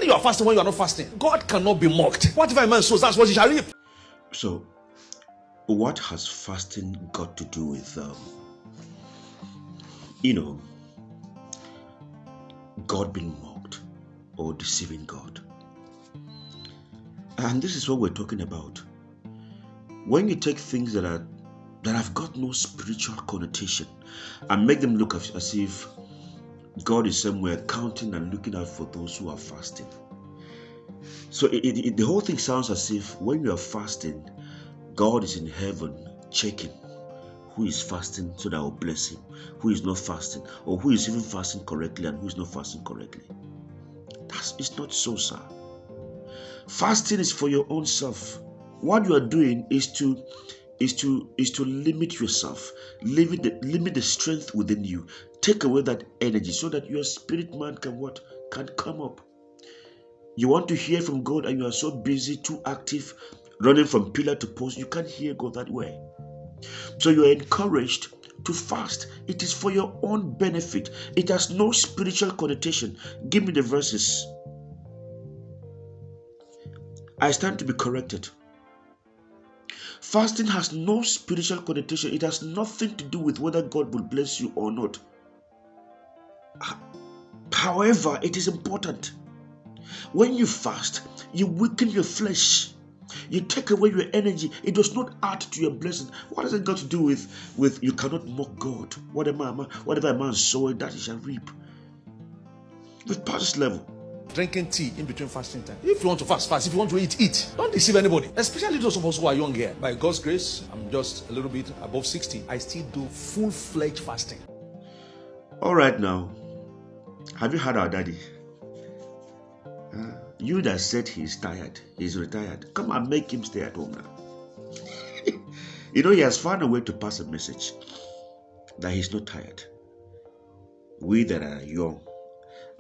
you are fasting when you are not fasting? God cannot be mocked. What if a man sows, that's what he shall reap. So, what has fasting got to do with, God being mocked or deceiving God? And this is what we're talking about. When you take things that have got no spiritual connotation and make them look as if God is somewhere counting and looking out for those who are fasting. So the whole thing sounds as if when you are fasting, God is in heaven checking who is fasting so that I will bless him, who is not fasting, or who is even fasting correctly and who is not fasting correctly. It's not so, sir. Fasting is for your own self. What you are doing is to limit yourself, limit the strength within you, take away that energy so that your spirit man can come up. You want to hear from God and you are so busy, too active, running from pillar to post, you can't hear God that way. So you are encouraged to fast. It is for your own benefit. It has no spiritual connotation. Give me the verses. I stand to be corrected. Fasting has no spiritual connotation. It has nothing to do with whether God will bless you or not. However, it is important. When you fast, you weaken your flesh. You take away your energy. It does not add to your blessing. What has it got to do with you cannot mock God? Whatever a man soweth, that he shall reap. We've passed this level. Drinking tea in between fasting time. If you want to fast. If you want to eat. Don't deceive anybody. Especially those of us who are young here. By God's grace, I'm just a little bit above 60. I still do full-fledged fasting. All right now. Have you heard our daddy? You that said he's tired, he's retired. Come and make him stay at home now. He has found a way to pass a message that he's not tired. We that are young.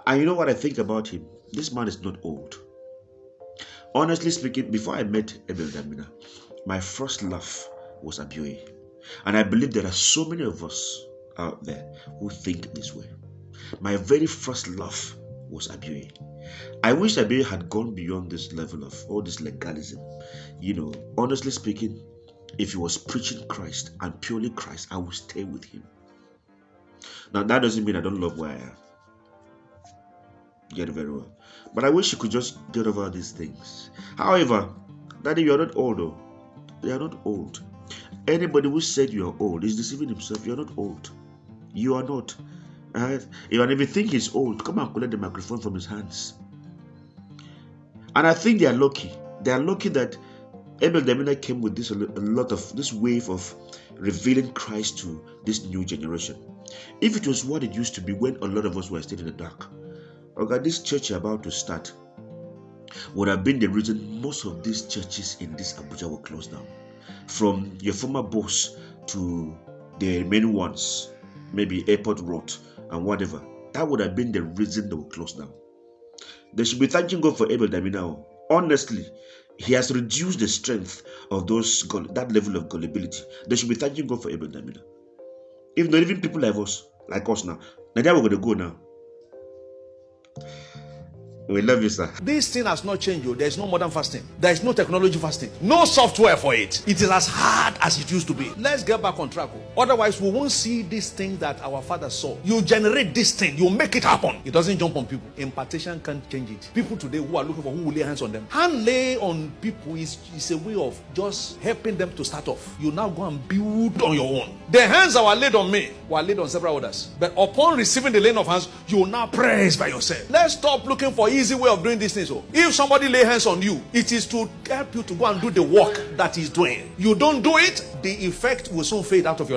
And you know what I think about him? This man is not old. Honestly speaking, before I met Abioye, my first love was Abioye. And I believe there are so many of us out there who think this way. My very first love was Abioye. I wish Abioye had gone beyond this level of all this legalism. Honestly speaking, if he was preaching Christ and purely Christ, I would stay with him. Now, that doesn't mean I don't love where I am. Get it very well. But I wish you could just get over these things. However, Daddy, you are not old though. You are not old. Anybody who said you are old is deceiving himself. You are not old. You are not. If you think he's old, come and collect the microphone from his hands. And I think they are lucky. They are lucky that Abioye came with this wave of revealing Christ to this new generation. If it was what it used to be when a lot of us were still in the dark, okay, this church you're about to start would have been the reason most of these churches in this Abuja were closed down. From your former boss to the remaining ones, maybe Airport Road and whatever. That would have been the reason they were closed down. They should be thanking God for Abioye now. Honestly, he has reduced the strength of that level of gullibility. They should be thanking God for Abioye. If not even people like us now, we're going to go now. We love you, sir. This thing has not changed. There is no modern fasting. There is no technology fasting. No software for it. It is as hard as it used to be. Let's get back on track. Otherwise, we won't see this thing that our father saw. You generate this thing. You make it happen. It doesn't jump on people. Impartation can't change it. People today who are looking for who will lay hands on them. Hand lay on people is a way of just helping them to start off. You now go and build on your own. The hands that were laid on me were laid on several others. But upon receiving the laying of hands, you will now praise by yourself. Let's stop looking for easy way of doing these things. So if somebody lay hands on you, it is to help you to go and do the work that he's doing. You don't do it, the effect will soon fade out of your life.